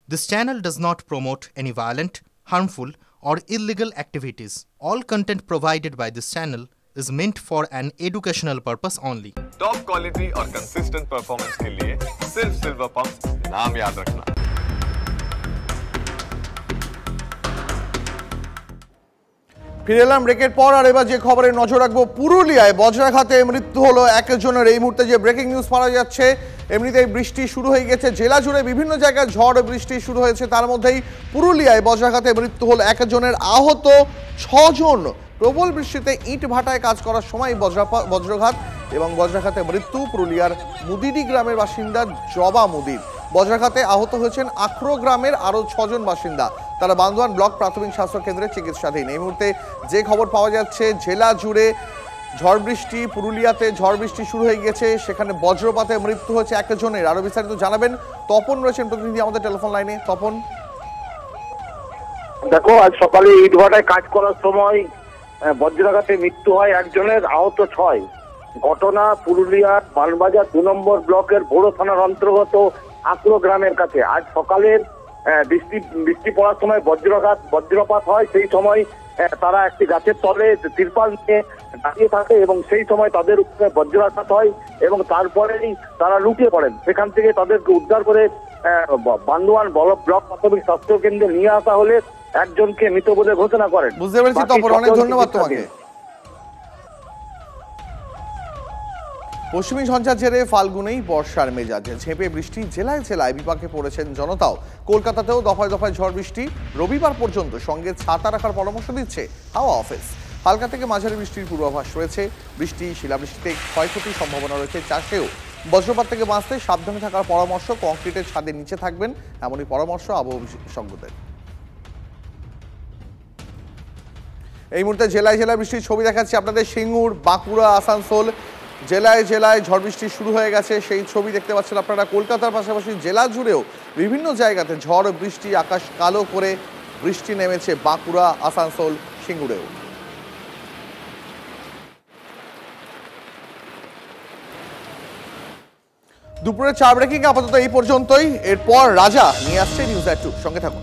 This channel does not promote any violent, harmful, or illegal activities. All content provided by this channel is meant for an educational purpose only. Top quality और consistent performance के लिए सिर्फ silver pump नाम याद रखना। ফিরে এলাম ব্রেকের পর আর এবার যে খবরে নজর রাখবো পুরুলিয়ায় বজ্রাঘাতে মৃত্যু হলো একজনের। এই মুহূর্তে যে ব্রেকিং নিউজ পাওয়া যাচ্ছে, এমনিতেই বৃষ্টি শুরু হয়ে গেছে জেলা জুড়ে, বিভিন্ন জায়গায় ঝড় বৃষ্টি শুরু হয়েছে, তার মধ্যেই পুরুলিয়ায় বজ্রাঘাতে মৃত্যু হলো একজনের, আহত 6 জন। প্রবল বৃষ্টিতে ইট ভাটায় কাজ করার সময় বজ্রঘাত এবং বজ্রাঘাতে মৃত্যু পুরুলিয়ার মুদিডি গ্রামের বাসিন্দা জবা মুদির। বজ্রাঘাতে আহত হয়েছেন আখরো গ্রামের আরও 6 জন বাসিন্দা, তারা বান্দোয়ান ব্লক প্রাথমিক স্বাস্থ্য কেন্দ্রে চিকিৎসাধীন। এই মুহূর্তে যে খবর পাওয়া যাচ্ছে জেলা জুড়ে ঝড় বৃষ্টি, পুরুলিয়াতে ঝড় বৃষ্টি শুরু হয়ে গেছে, সেখানে বজ্রপাতে মৃত্যু হয়েছে একজনের। আরো বিস্তারিত জানাবেন তপন রয়েছেন প্রতিনিধি আমাদের টেলিফোন লাইনে। তপন, দেখো, আজ সকালে ইটভাটায় কাজ করার সময় বজ্রাঘাতে মৃত্যু হয় একজনের, আহত 6। ঘটনা পুরুলিয়ার মানবাজার 2 নম্বর ব্লকের বড় থানার অন্তর্গত আখরো গ্রামের কাছে। আজ সকালের বৃষ্টি পড়ার সময় বজ্রপাত হয়। সেই সময় তারা একটি গাছের তলে তিরপাল নিয়ে দাঁড়িয়ে থাকে এবং সেই সময় তাদের উপরে বজ্রাঘাত হয় এবং তারপরেই তারা লুটিয়ে পড়েন। সেখান থেকে তাদেরকে উদ্ধার করে বান্দোয়ান ব্লক প্রাথমিক স্বাস্থ্য কেন্দ্রে নিয়ে আসা হলে একজনকে মৃত বলে ঘোষণা করেন। বুঝতে পেরেছি তপন, অনেক ধন্যবাদ তোমাকে। পশ্চিমী ঝঞ্ঝার জেরে ফাল্গুনেই বর্ষার মেজাজে ঝেঁপে বৃষ্টি, জেলায় জেলায় বিপাকে পড়েছেন জনতাও। কলকাতাতেও দফায় দফায় ঝড় বৃষ্টি, রবিবার পর্যন্ত সঙ্গে ছাতা রাখার পরামর্শ দিচ্ছে হাওয়া অফিস। হালকা থেকে মাঝারি বৃষ্টির পূর্বাভাস রয়েছে। বৃষ্টি, শিলাবৃষ্টিতে ক্ষয়ক্ষতির সম্ভাবনা রয়েছে, চাষেও বজ্রপাত থেকে বাঁচতে সাবধানে থাকার পরামর্শ। কংক্রিটের ছাদের নিচে থাকবেন, এমনই পরামর্শ আবহাওয়া বিশেষজ্ঞদের। এই মুহূর্তে জেলায় জেলায় বৃষ্টির ছবি দেখাচ্ছি আপনাদের। সিঙ্গুর, বাঁকুড়া, আসানসোল জেলায় জেলায় ঝড় বৃষ্টি শুরু হয়ে গেছে, সেই ছবি দেখতে পাচ্ছেন আপনারা। কলকাতার পাশাপাশি জেলা জুড়েও বিভিন্ন জায়গাতে ঝড় বৃষ্টি, আকাশ কালো করে বৃষ্টি নেমেছে বাঁকুড়া, আসানসোল, সিঙ্গুরেও। দুপুরে 4 ব্রেকিং আপাতত এই পর্যন্তই। এরপর রাজা নিয়ে আসছে নিউজ এট 2, সঙ্গে থাকুন।